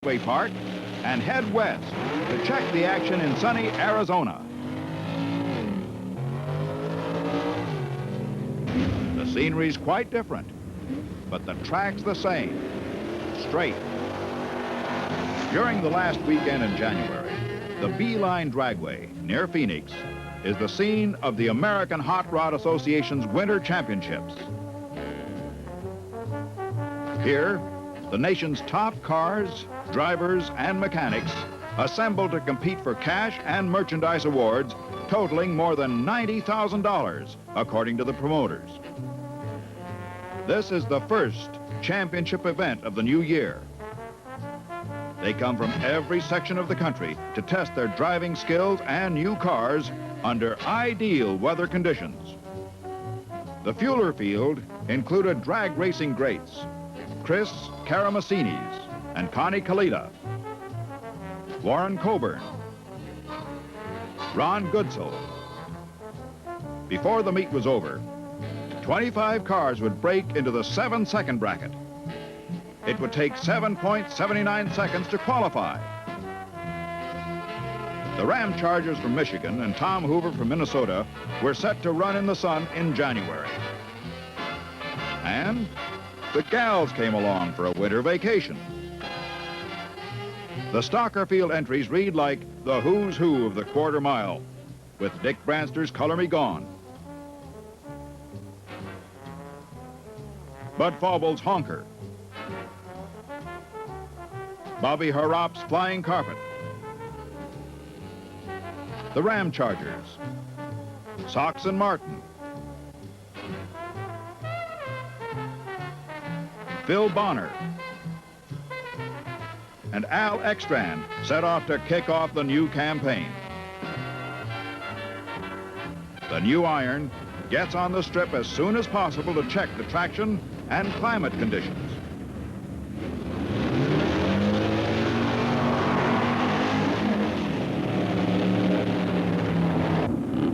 Dragway Park and head west to check the action in sunny Arizona. The scenery's quite different, but the track's the same, straight. During the last weekend in January, the Beeline Dragway near Phoenix is the scene of the American Hot Rod Association's Winter Championships. Here, the nation's top cars, drivers, and mechanics assemble to compete for cash and merchandise awards totaling more than $90,000, according to the promoters. This is the first championship event of the new year. They come from every section of the country to test their driving skills and new cars under ideal weather conditions. The Fueler field included drag racing greats Chris Karamasinis and Connie Kalita, Warren Coburn, Ron Goodsell. Before the meet was over, 25 cars would break into the 7-second bracket. It would take 7.79 seconds to qualify. The Ramchargers from Michigan and Tom Hoover from Minnesota were set to run in the sun in January. And the gals came along for a winter vacation. The Stalker Field entries read like the who's who of the quarter mile, with Dick Branster's Color Me Gone, Bud Fauble's Honker, Bobby Harrop's Flying Carpet, the Ramchargers, Sox and Martin, Phil Bonner, and Al Ekstrand set off to kick off the new campaign. The new iron gets on the strip as soon as possible to check the traction and climate conditions.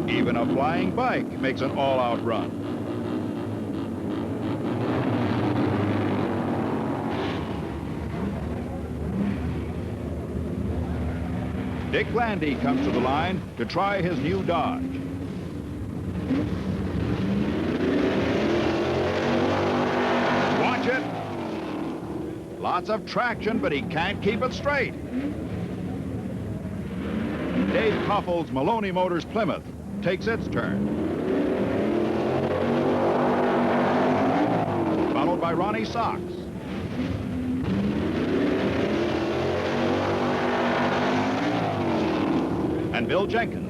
Even a flying bike makes an all-out run. Dick Landy comes to the line to try his new Dodge. Watch it. Lots of traction, but he can't keep it straight. Dave Koffels' Maloney Motors Plymouth takes its turn. Followed by Ronnie Sox. And Bill Jenkins.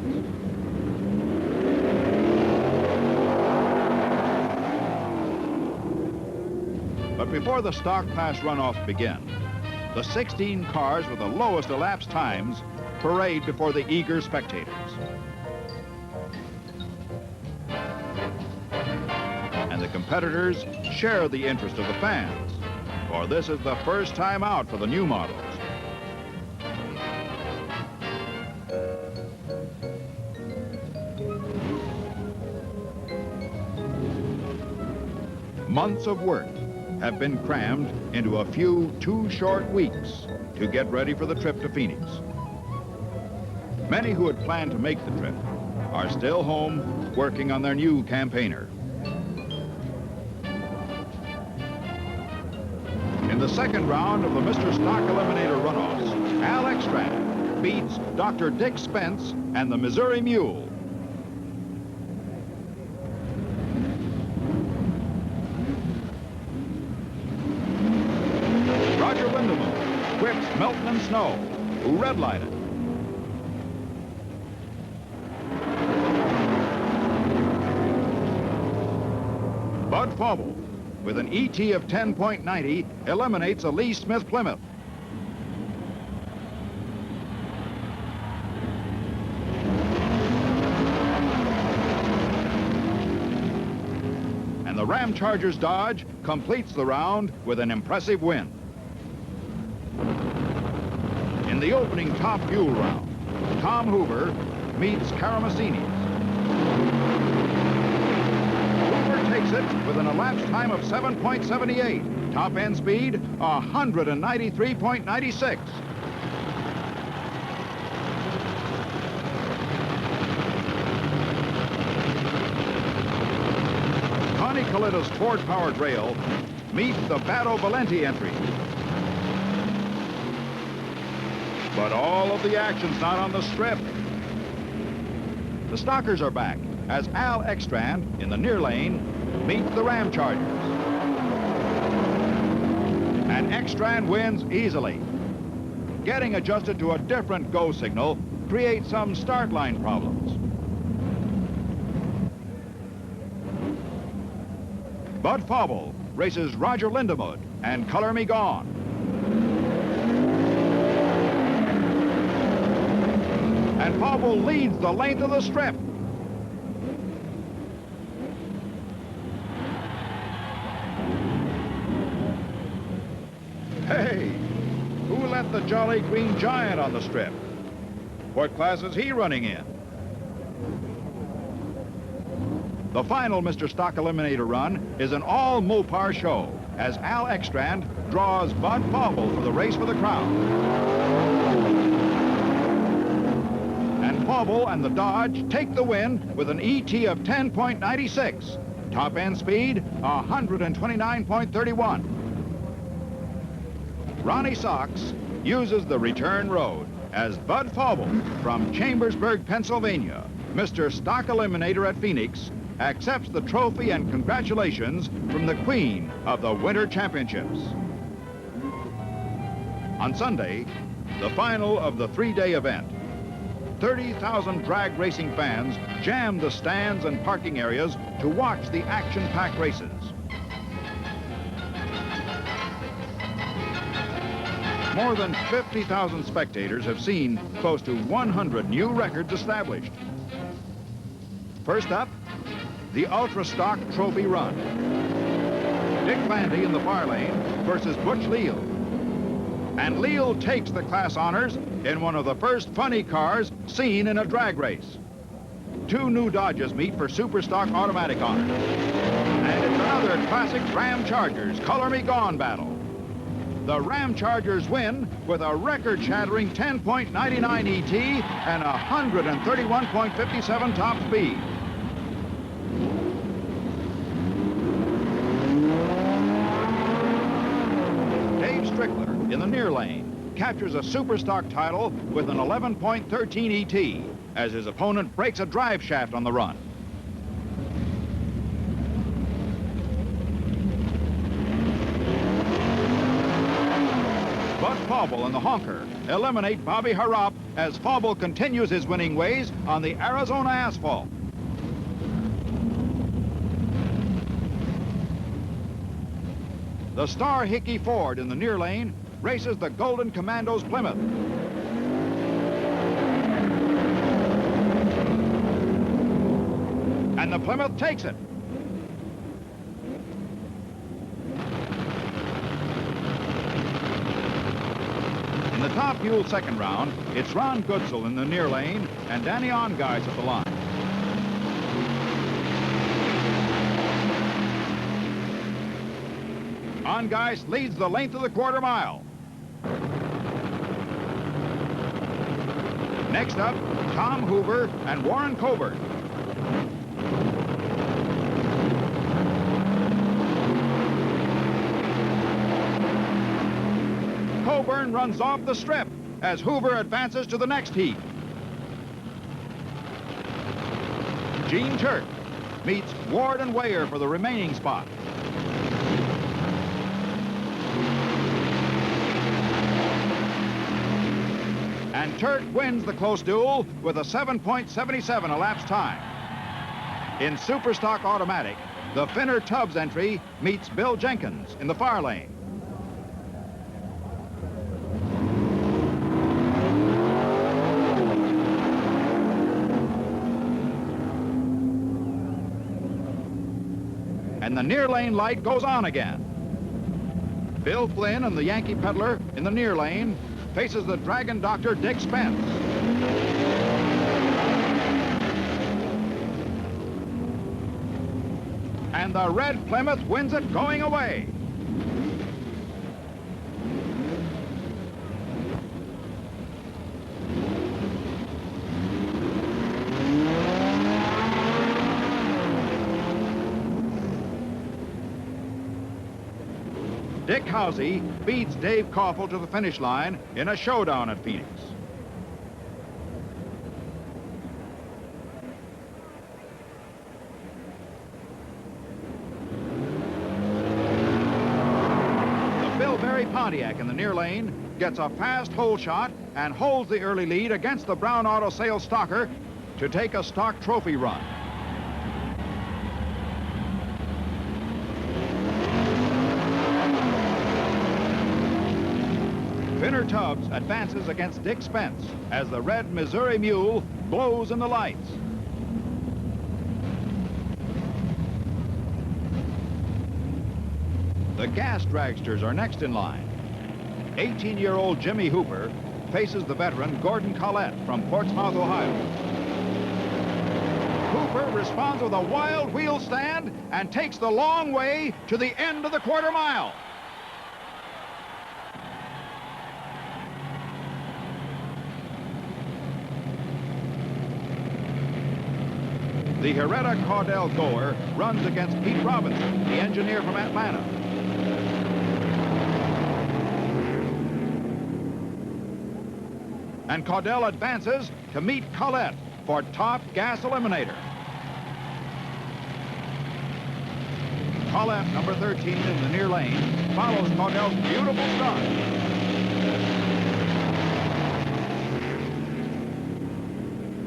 But before the stock class runoffs begin, the 16 cars with the lowest elapsed times parade before the eager spectators. And the competitors share the interest of the fans, for this is the first time out for the new models. Months of work have been crammed into a few 2 short weeks to get ready for the trip to Phoenix. Many who had planned to make the trip are still home working on their new campaigner. In the second round of the Mr. Stock Eliminator runoffs, Al Ekstrand beats Dr. Dick Spence and the Missouri Mule. Whips Melton and Snow, who red-lighted. Bud Fauble, with an ET of 10.90, eliminates a Lee Smith Plymouth. And the Ramchargers Dodge completes the round with an impressive win. In the opening top fuel round, Tom Hoover meets Karamasinis. Hoover takes it with an elapsed time of 7.78. Top end speed, 193.96. Connie Collitta's Ford-powered rail meets the Batto Valenti entry. But all of the action's not on the strip. The Stockers are back as Al Ekstrand in the near lane meets the Ramchargers. And Ekstrand wins easily. Getting adjusted to a different go signal creates some start line problems. Bud Fauble races Roger Lindemud and Color Me Gone. And Fauble leads the length of the strip. Hey, who let the Jolly Green Giant on the strip? What class is he running in? The final Mr. Stock Eliminator run is an all-Mopar show as Al Ekstrand draws Bud Fauble for the race for the crown. And Fauble and the Dodge take the win with an ET of 10.96. Top end speed, 129.31. Ronnie Sox uses the return road as Bud Fauble from Chambersburg, Pennsylvania, Mr. Stock Eliminator at Phoenix, accepts the trophy and congratulations from the Queen of the Winter Championships. On Sunday, the final of the three-day event, 30,000 drag racing fans jammed the stands and parking areas to watch the action-packed races. More than 50,000 spectators have seen close to 100 new records established. First up, the Ultra Stock Trophy Run. Dick Landy in the far lane versus Butch Leal. And Leal takes the class honors in one of the first funny cars seen in a drag race. Two new Dodges meet for Super Stock automatic honors. And it's another classic Ramchargers Color Me Gone battle. The Ramchargers win with a record-shattering 10.99 ET and 131.57 top speed. Strickler in the near lane captures a super stock title with an 11.13 ET as his opponent breaks a drive shaft on the run. But Fauble and the Honker eliminate Bobby Harrop as Fauble continues his winning ways on the Arizona asphalt. The Star Hickey Ford in the near lane races the Golden Commandos Plymouth. And the Plymouth takes it. In the top fuel second round, it's Ron Goodsell in the near lane and Danny Ongeis at the line. Ongeis leads the length of the quarter mile. Next up, Tom Hoover and Warren Coburn. Coburn runs off the strip as Hoover advances to the next heat. Gene Turk meets Ward and Weyer for the remaining spot. And Turk wins the close duel with a 7.77 elapsed time. In Super Stock Automatic, the Finner Tubbs entry meets Bill Jenkins in the far lane. And the near lane light goes on again. Bill Flynn and the Yankee Peddler in the near lane faces the Dragon Doctor Dick Spence. And the red Plymouth wins it going away. Dick Housey beats Dave Koffel to the finish line in a showdown at Phoenix. The Bill Berry Pontiac in the near lane gets a fast hole shot and holds the early lead against the Brown Auto Sales Stalker to take a stock trophy run. Finner Tubbs advances against Dick Spence as the red Missouri Mule glows in the lights. The gas dragsters are next in line. 18-year-old Jimmy Hooper faces the veteran Gordon Collette from Portsmouth, Ohio. Hooper responds with a wild wheel stand and takes the long way to the end of the quarter mile. The Herrera Caudell Goer runs against Pete Robinson, the engineer from Atlanta. And Caudell advances to meet Collette for top gas eliminator. Collette, number 13 in the near lane, follows Caudell's beautiful start.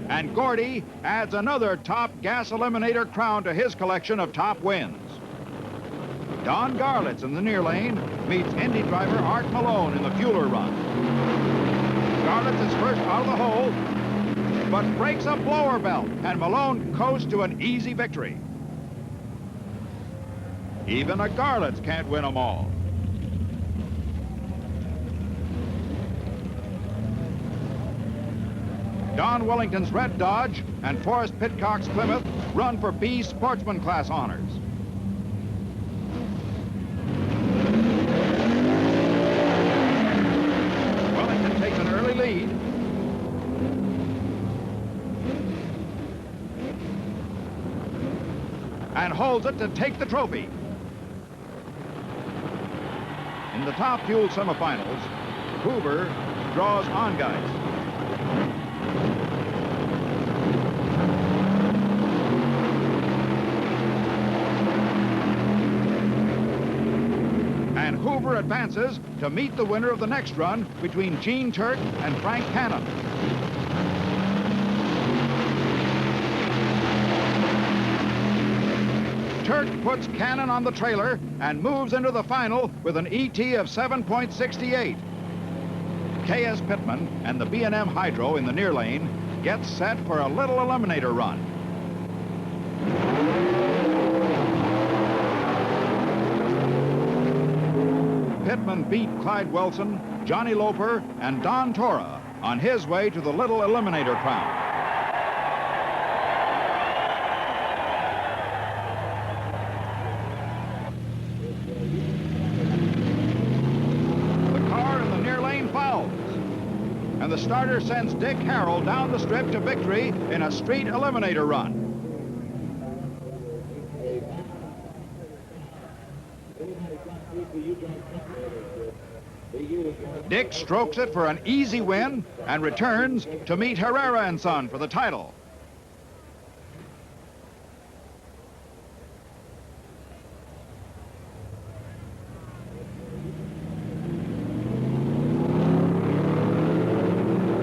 And Gordy adds another top gas eliminator crown to his collection of top wins. Don Garlitz in the near lane meets Indy driver Art Malone in the Fueler run. Garlitz is first out of the hole, but breaks a blower belt, and Malone coasts to an easy victory. Even a Garlitz can't win them all. Don Wellington's Red Dodge and Forrest Pitcock's Plymouth run for B Sportsman Class honors. Wellington takes an early lead. And holds it to take the trophy. In the top fuel semifinals, Hoover draws Ongeist. And Hoover advances to meet the winner of the next run between Gene Turk and Frank Cannon. Turk puts Cannon on the trailer and moves into the final with an ET of 7.68. K.S. Pittman and the B&M Hydro in the near lane get set for a little eliminator run. Pittman beat Clyde Wilson, Johnny Loper, and Don Tora on his way to the little eliminator crown. The car in the near lane fouls, and the starter sends Dick Harrell down the strip to victory in a street eliminator run. Dick strokes it for an easy win and returns to meet Herrera and Son for the title.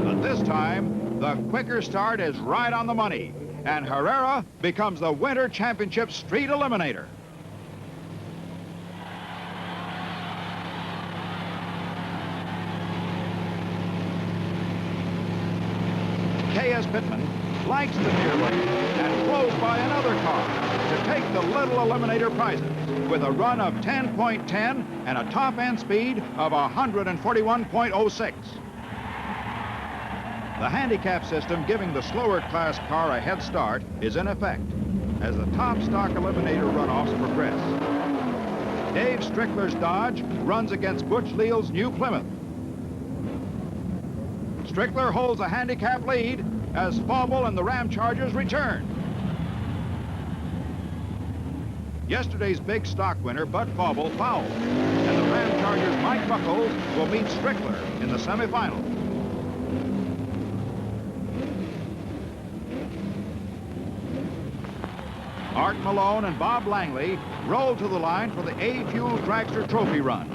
But this time, the quicker start is right on the money, and Herrera becomes the Winter Championship Street Eliminator. K.S. Pittman likes the near lane and flows by another car to take the little eliminator prizes with a run of 10.10 and a top-end speed of 141.06. The handicap system giving the slower class car a head start is in effect as the top stock eliminator runoffs progress. Dave Strickler's Dodge runs against Butch Leal's new Plymouth. Strickler holds a handicap lead as Fauble and the Ramchargers return. Yesterday's big stock winner, Bud Fauble, fouled. And the Ramchargers' Mike Buckles will meet Strickler in the semifinal. Art Malone and Bob Langley roll to the line for the A-Fuel Dragster Trophy run.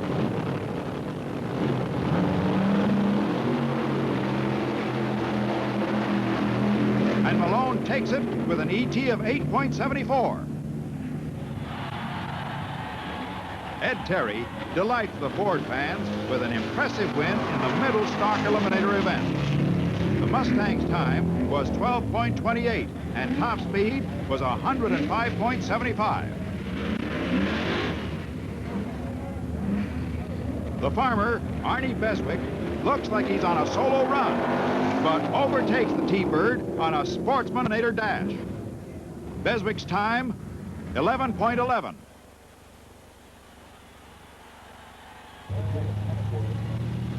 And Malone takes it with an ET of 8.74. Ed Terry delights the Ford fans with an impressive win in the middle stock eliminator event. The Mustang's time was 12.28, and top speed was 105.75. The farmer, Arnie Beswick, looks like he's on a solo run, but overtakes the T-Bird on a Sportsmanator dash. Beswick's time, 11.11.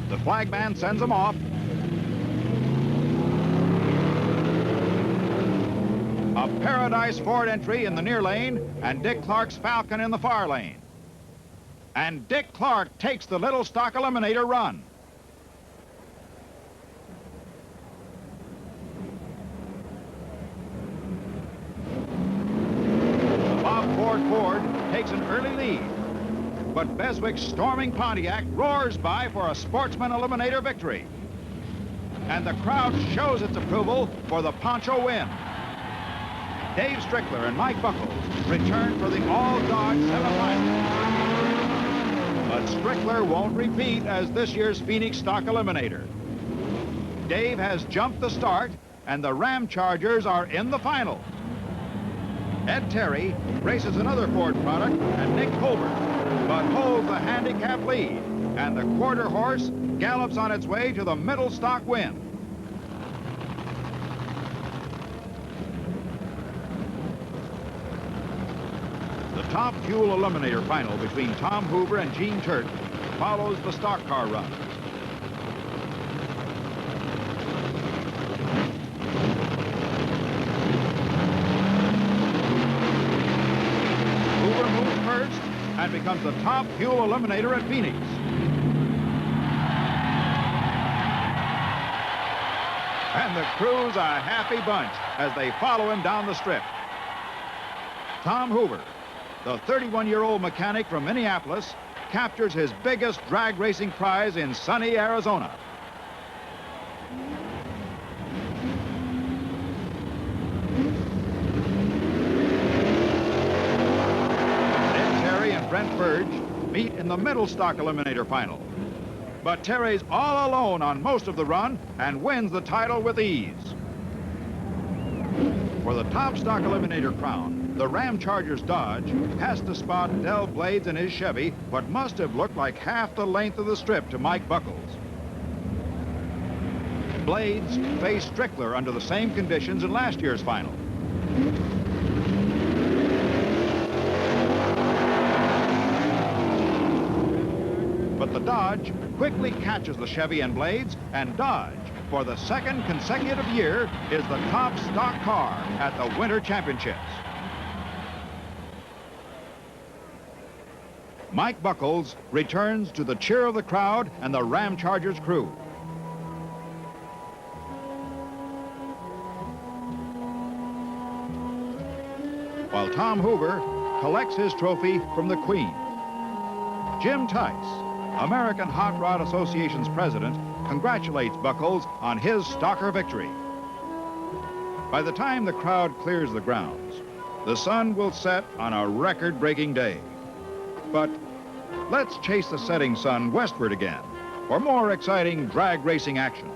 The flagman sends him off. A Paradise Ford entry in the near lane, and Dick Clark's Falcon in the far lane. And Dick Clark takes the little stock eliminator run. The Bob Ford takes an early lead. But Beswick's storming Pontiac roars by for a Sportsman Eliminator victory. And the crowd shows its approval for the Poncho win. Dave Strickler and Mike Buckles return for the all-Dodge semifinal. But Strickler won't repeat as this year's Phoenix Stock Eliminator. Dave has jumped the start, and the Ramchargers are in the final. Ed Terry races another Ford product, and Nick Colbert, but holds the handicap lead, and the quarter horse gallops on its way to the middle stock win. The top fuel eliminator final between Tom Hoover and Gene Turk follows the stock car run. Hoover moves first and becomes the top fuel eliminator at Phoenix. And the crew's a happy bunch as they follow him down the strip. Tom Hoover, the 31-year-old mechanic from Minneapolis, captures his biggest drag racing prize in sunny Arizona. Brent Burge meet in the middle stock eliminator final. But Terry's all alone on most of the run and wins the title with ease. For the top stock eliminator crown, the Ramchargers Dodge has to spot Del Blades in his Chevy what must have looked like half the length of the strip to Mike Buckles. Blades faced Strickler under the same conditions in last year's final. But the Dodge quickly catches the Chevy and Blades, and Dodge, for the second consecutive year, is the top stock car at the Winter Championships. Mike Buckles returns to the cheer of the crowd and the Ramchargers crew. While Tom Hoover collects his trophy from the Queen. Jim Tice, American Hot Rod Association's president, congratulates Buckles on his stocker victory. By the time the crowd clears the grounds, the sun will set on a record-breaking day. But let's chase the setting sun westward again for more exciting drag racing action.